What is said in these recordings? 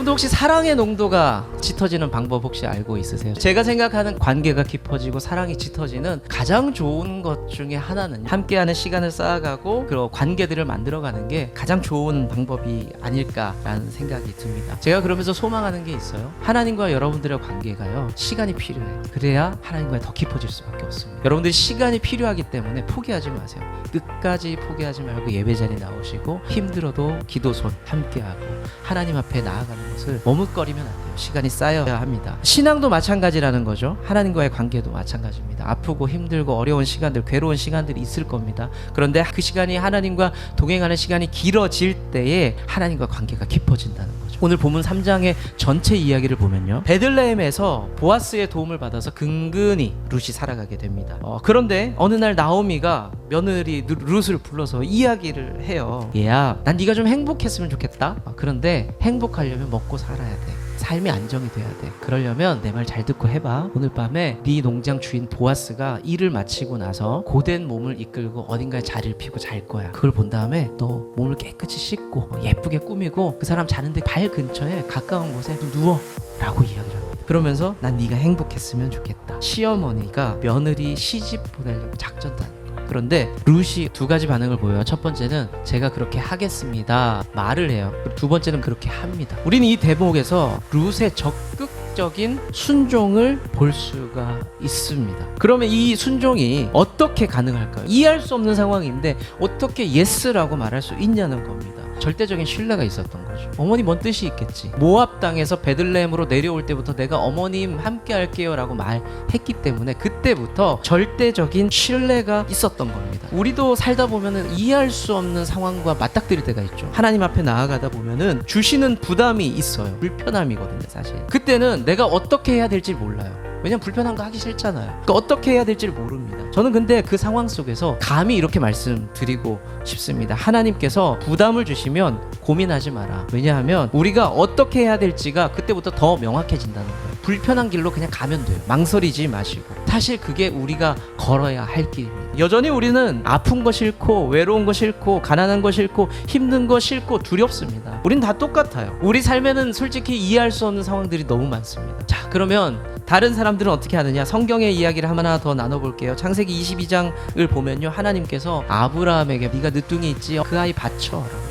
여러분도 혹시 사랑의 농도가 짙어지는 방법 혹시 알고 있으세요? 제가 생각하는 관계가 깊어지고 사랑이 짙어지는 가장 좋은 것 중에 하나는 함께하는 시간을 쌓아가고 그리고 관계들을 만들어가는 게 가장 좋은 방법이 아닐까라는 생각이 듭니다. 제가 그러면서 소망하는 게 있어요. 하나님과 여러분들의 관계가요, 시간이 필요해요. 그래야 하나님과 더 깊어질 수밖에 없습니다. 여러분들이 시간이 필요하기 때문에 포기하지 마세요. 끝까지 포기하지 말고 예배 자리에 나오시고 힘들어도 기도손 함께하고 하나님 앞에 나아가는 것을 머뭇거리면 안 돼요. 시간이 쌓여야 합니다. 신앙도 마찬가지라는 거죠. 하나님과의 관계도 마찬가지입니다. 아프고 힘들고 어려운 시간들, 괴로운 시간들이 있을 겁니다. 그런데 그 시간이 하나님과 동행하는 시간이 길어질 때에 하나님과 관계가 깊어진다는 거죠. 오늘 본문 3장의 전체 이야기를 보면요, 베들레헴에서 보아스의 도움을 받아서 근근히 룻이 살아가게 됩니다. 그런데 어느 날 나오미가 며느리 룻을 불러서 이야기를 해요. 얘야, 난 네가 좀 행복했으면 좋겠다. 그런데 행복하려면 먹고 살아야 돼. 삶이 안정이 돼야 돼. 그러려면 내 말 잘 듣고 해봐. 오늘 밤에 네 농장 주인 보아스가 일을 마치고 나서 고된 몸을 이끌고 어딘가에 자리를 피고 잘 거야. 그걸 본 다음에 너 몸을 깨끗이 씻고 예쁘게 꾸미고 그 사람 자는데 발 근처에 가까운 곳에 누워 라고 이야기를 합니다. 그러면서 난 네가 행복했으면 좋겠다. 시어머니가 며느리 시집 보내려고 작전단. 그런데 룻이 두 가지 반응을 보여요. 첫 번째는 제가 그렇게 하겠습니다 말을 해요. 두 번째는 그렇게 합니다. 우리는 이 대목에서 룻의 적극적인 순종을 볼 수가 있습니다. 그러면 이 순종이 어떻게 가능할까요? 이해할 수 없는 상황인데 어떻게 예스라고 말할 수 있냐는 겁니다. 절대적인 신뢰가 있었던 거죠. 어머니 뭔 뜻이 있겠지. 모압 땅에서 베들레헴으로 내려올 때부터 내가 어머님 함께 할게요 라고 말했기 때문에 그때부터 절대적인 신뢰가 있었던 겁니다. 우리도 살다 보면은 이해할 수 없는 상황과 맞닥뜨릴 때가 있죠. 하나님 앞에 나아가다 보면은 주시는 부담이 있어요. 불편함이거든요, 사실. 그때는 내가 어떻게 해야 될지 몰라요. 왜냐면 불편한 거 하기 싫잖아요. 그러니까 어떻게 해야 될지를 모릅니다. 저는 근데 그 상황 속에서 감히 이렇게 말씀드리고 싶습니다. 하나님께서 부담을 주시면 고민하지 마라. 왜냐하면 우리가 어떻게 해야 될지가 그때부터 더 명확해진다는 거예요. 불편한 길로 그냥 가면 돼요. 망설이지 마시고. 사실 그게 우리가 걸어야 할 길입니다. 여전히 우리는 아픈 거 싫고 외로운 거 싫고 가난한 거 싫고 힘든 거 싫고 두렵습니다. 우린 다 똑같아요. 우리 삶에는 솔직히 이해할 수 없는 상황들이 너무 많습니다. 자, 그러면 다른 사람들은 어떻게 하느냐? 성경의 이야기를 하나 더 나눠볼게요. 창세기 22장을 보면요, 하나님께서 아브라함에게 네가 늦둥이 있지? 그 아이 바쳐라고.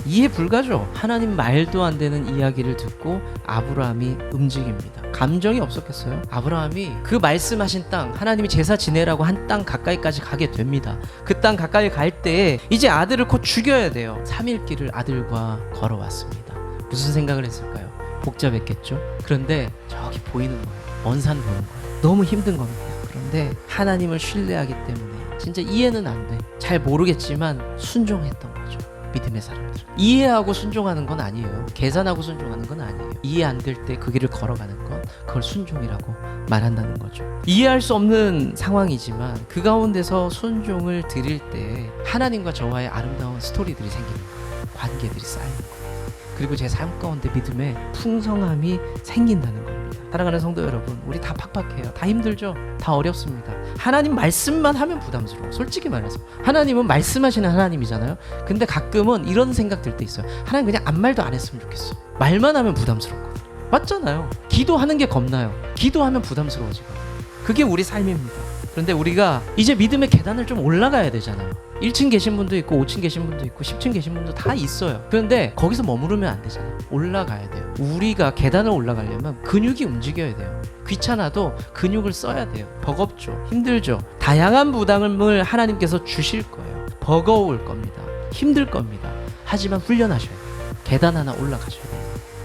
이해 불가죠. 하나님 말도 안 되는 이야기를 듣고 아브라함이 움직입니다. 감정이 없었겠어요? 아브라함이 그 말씀하신 땅, 하나님이 제사 지내라고 한 땅 가까이까지 가게 됩니다. 그 땅 가까이 갈 때에 이제 아들을 곧 죽여야 돼요. 3일 길을 아들과 걸어왔습니다. 무슨 생각을 했을까요? 복잡했겠죠? 그런데 저기 보이는 거예요. 먼 산 보는 거예요. 너무 힘든 겁니다. 그런데 하나님을 신뢰하기 때문에 진짜 이해는 안 돼. 잘 모르겠지만 순종했던 거죠. 믿음의 사람들. 이해하고 순종하는 건 아니에요. 계산하고 순종하는 건 아니에요. 이해 안 될 때 그 길을 걸어가는 건 그걸 순종이라고 말한다는 거죠. 이해할 수 없는 상황이지만 그 가운데서 순종을 드릴 때 하나님과 저와의 아름다운 스토리들이 생기는 거예요. 관계들이 쌓이는 거예요. 그리고 제 삶 가운데 믿음의 풍성함이 생긴다는 겁니다. 사랑하는 성도 여러분, 우리 다 팍팍해요. 다 힘들죠? 다 어렵습니다. 하나님 말씀만 하면 부담스러워. 솔직히 말해서 하나님은 말씀하시는 하나님이잖아요. 근데 가끔은 이런 생각 들 때 있어요. 하나님 그냥 아무 말도 안 했으면 좋겠어. 말만 하면 부담스럽거든요. 맞잖아요. 기도하는 게 겁나요. 기도하면 부담스러워지거든요. 그게 우리 삶입니다. 그런데 우리가 이제 믿음의 계단을 좀 올라가야 되잖아요. 1층 계신 분도 있고 5층 계신 분도 있고 10층 계신 분도 다 있어요. 그런데 거기서 머무르면 안 되잖아요. 올라가야 돼요. 우리가 계단을 올라가려면 근육이 움직여야 돼요. 귀찮아도 근육을 써야 돼요. 버겁죠. 힘들죠. 다양한 부담을 하나님께서 주실 거예요. 버거울 겁니다. 힘들 겁니다. 하지만 훈련하셔야 돼요. 계단 하나 올라가셔야 돼요.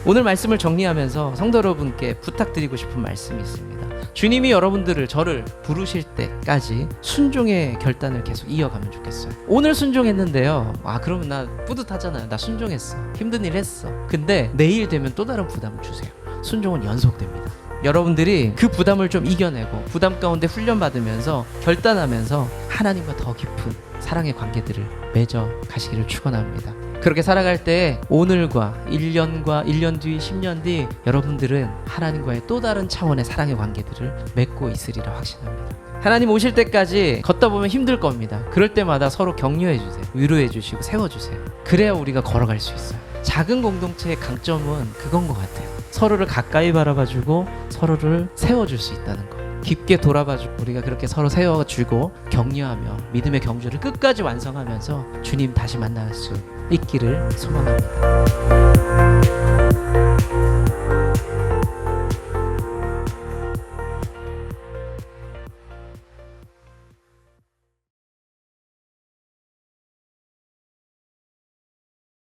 오늘 말씀을 정리하면서 성도 여러분께 부탁드리고 싶은 말씀이 있습니다. 주님이 여러분들을, 저를 부르실 때까지 순종의 결단을 계속 이어가면 좋겠어요. 오늘 순종했는데요, 그러면 나 뿌듯하잖아요. 나 순종했어. 힘든 일 했어. 근데 내일 되면 또 다른 부담을 주세요. 순종은 연속됩니다. 여러분들이 그 부담을 좀 이겨내고 부담 가운데 훈련받으면서 결단하면서 하나님과 더 깊은 사랑의 관계들을 맺어 가시기를 축원합니다. 그렇게 살아갈 때 오늘과 1년과 1년 뒤 10년 뒤 여러분들은 하나님과의 또 다른 차원의 사랑의 관계들을 맺고 있으리라 확신합니다. 하나님 오실 때까지 걷다 보면 힘들 겁니다. 그럴 때마다 서로 격려해 주세요. 위로해 주시고 세워 주세요. 그래야 우리가 걸어갈 수 있어요. 작은 공동체의 강점은 그건 것 같아요. 서로를 가까이 바라봐주고 서로를 세워줄 수 있다는 거. 깊게 돌아봐주고 우리가 그렇게 서로 세워주고 격려하며 믿음의 경주를 끝까지 완성하면서 주님 다시 만날 수 있기를 소망합니다.